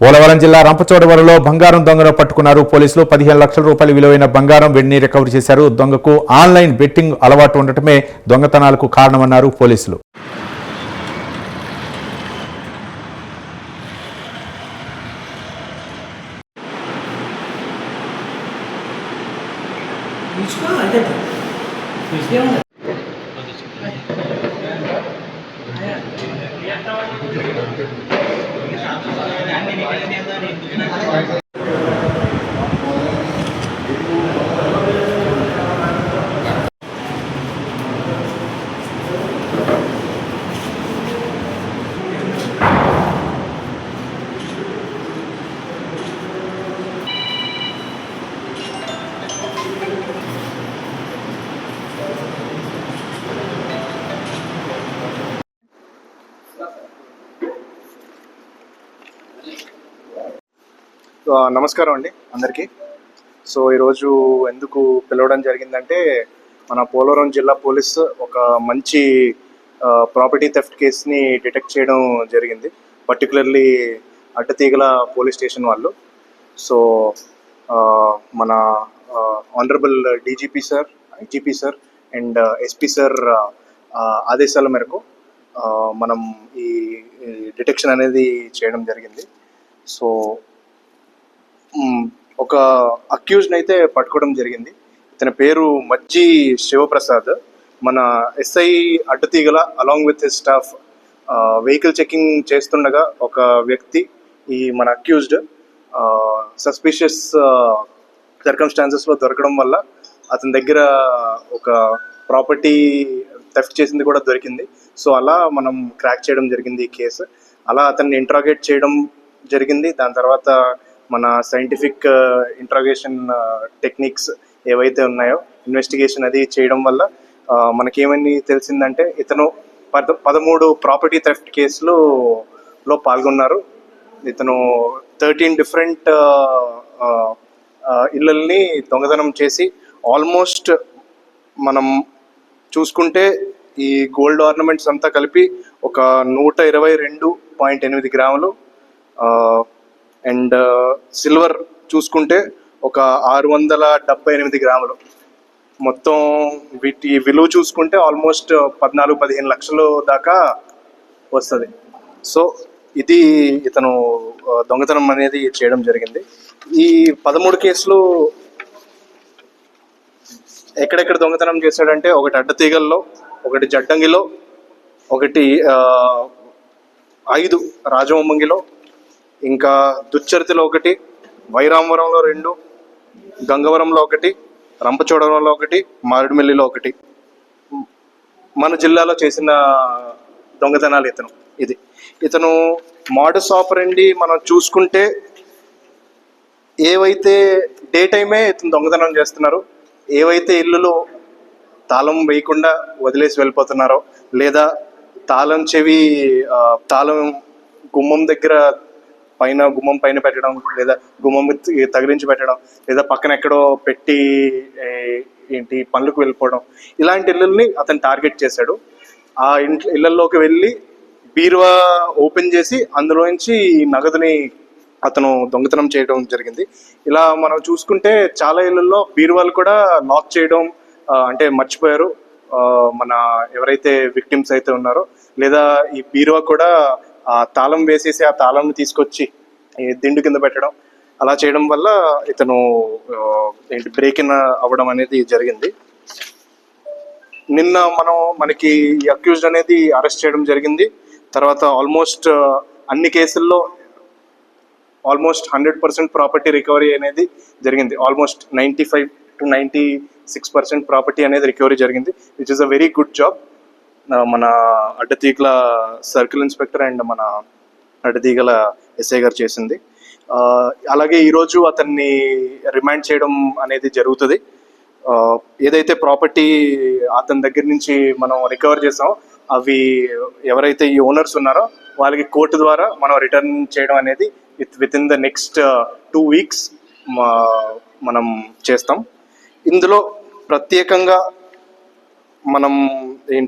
పోలవరం జిల్లా రంపచోడవరంలో బంగారం దొంగను పట్టుకున్నారు పోలీసులు. 15 లక్షల రూపాయల విలువైన బంగారం వెండిని రికవరీ చేశారు. దొంగకు ఆన్లైన్ బెట్టింగ్ అలవాటు ఉండటమే దొంగతనాలకు కారణమన్నారు పోలీసులు. నమస్కారం అండి అందరికీ. సో ఈరోజు ఎందుకు పిలవడం జరిగిందంటే, మన పోలవరం జిల్లా పోలీస్ ఒక మంచి ప్రాపర్టీ థెఫ్ట్ కేసుని డిటెక్ట్ చేయడం జరిగింది. పర్టికులర్లీ అడ్డతీగల పోలీస్ స్టేషన్ వాళ్ళు. సో మన honourable DGP sir, IGP sir and SP sir ఆదేశాల మేరకు మనం ఈ డిటెక్షన్ అనేది చేయడం జరిగింది. సో ఒక అక్యూజ్ని అయితే పట్టుకోవడం జరిగింది. ఇతని పేరు మజ్జి శివప్రసాద్. మన SI Addateegala along with his staff vehicle checking చేస్తుండగా ఒక వ్యక్తి, ఈ మన అక్యూజ్డ్ సస్పిషియస్ సర్కమ్స్టాన్సెస్లో దొరకడం వల్ల అతని దగ్గర ఒక ప్రాపర్టీ థెఫ్ట్ చేసింది కూడా దొరికింది. సో అలా మనం క్రాక్ చేయడం జరిగింది ఈ కేసు. అలా అతన్ని ఇంట్రాగేట్ చేయడం జరిగింది. దాని తర్వాత మన సైంటిఫిక్ ఇంట్రాగేషన్ టెక్నిక్స్ ఏవైతే ఉన్నాయో ఇన్వెస్టిగేషన్ అది చేయడం వల్ల మనకేమని తెలిసిందంటే, ఇతను 13 ప్రాపర్టీ థెఫ్ట్ కేసులో పాల్గొన్నారు. ఇతను 13 డిఫరెంట్ ఇళ్ళల్ని దొంగతనం చేసి ఆల్మోస్ట్ మనం చూసుకుంటే ఈ గోల్డ్ ఆర్నమెంట్స్ అంతా కలిపి ఒక 122.8 గ్రాములు అండ్ సిల్వర్ చూసుకుంటే ఒక 678 గ్రాములు. మొత్తం వీటి విలువ చూసుకుంటే ఆల్మోస్ట్ 14-15 లక్షలు దాకా వస్తుంది. సో ఇది ఇతను దొంగతనం అనేది చేయడం జరిగింది. ఈ 13 కేసులు ఎక్కడెక్కడ దొంగతనం చేశాడంటే, ఒకటి అడ్డతీగల్లో, ఒకటి జడ్డంగిలో, ఒకటి 5 రాజవొమ్మంగిలో, ఇంకా దుచ్చర్తిలో ఒకటి, వైరామవరంలో 2, గంగవరంలో ఒకటి, రంపచోడవరంలో ఒకటి, మారేడుమిల్లిలో ఒకటి. మన జిల్లాలో చేసిన దొంగతనాలు ఇతను మోడస్ ఆపరెండి మనం చూసుకుంటే, ఏవైతే డే టైమే ఇతను దొంగతనం చేస్తున్నారో, ఏవైతే ఇల్లులో తాళం వేయకుండా వదిలేసి వెళ్ళిపోతున్నారో, లేదా తాళం చెవి తాళం గుమ్మం దగ్గర గుమ్మం పైన పెట్టడం, లేదా గుమ్మం తగిలించి పెట్టడం, లేదా పక్కన ఎక్కడో పెట్టి పనులకు వెళ్ళిపోవడం, ఇలాంటి ఇళ్ళని అతను టార్గెట్ చేశాడు. ఆ ఇళ్లలోకి వెళ్ళి బీరువా ఓపెన్ చేసి అందులోంచి నగదుని అతను దొంగతనం చేయడం జరిగింది. ఇలా మనం చూసుకుంటే చాలా ఇళ్లలో బీరువాలు కూడా లాక్ చేయడం అంటే మర్చిపోయారు మన ఎవరైతే విక్టిమ్స్ అయితే ఉన్నారో, లేదా ఈ బీరువా కూడా ఆ తాళం వేసేసి ఆ తాళం తీసుకొచ్చి దిండు కింద పెట్టడం, అలా చేయడం వల్ల ఇతను బ్రేక్ ఇన్ అవ్వడం అనేది జరిగింది. నిన్న మనకి ఈ అక్యూజ్డ్ అనేది అరెస్ట్ చేయడం జరిగింది. తర్వాత ఆల్మోస్ట్ అన్ని కేసుల్లో ఆల్మోస్ట్ 100% ప్రాపర్టీ రికవరీ అనేది జరిగింది. ఆల్మోస్ట్ 95 to 96% ప్రాపర్టీ అనేది రికవరీ జరిగింది, which is a very good job మన అడ్డతీగల సర్కిల్ ఇన్స్పెక్టర్ అండ్ మన అడ్డతీగల ఎస్ఐ గారు చేసింది. అలాగే ఈరోజు అతన్ని రిమాండ్ చేయడం అనేది జరుగుతుంది. ఏదైతే ప్రాపర్టీ అతని దగ్గర నుంచి మనం రికవర్ చేసామో అవి ఎవరైతే ఈ ఓనర్స్ ఉన్నారో వాళ్ళకి కోర్టు ద్వారా మనం రిటర్న్ చేయడం అనేది with in the next 2 weeks మనం చేస్తాం. ఇందులో ప్రత్యేకంగా మనం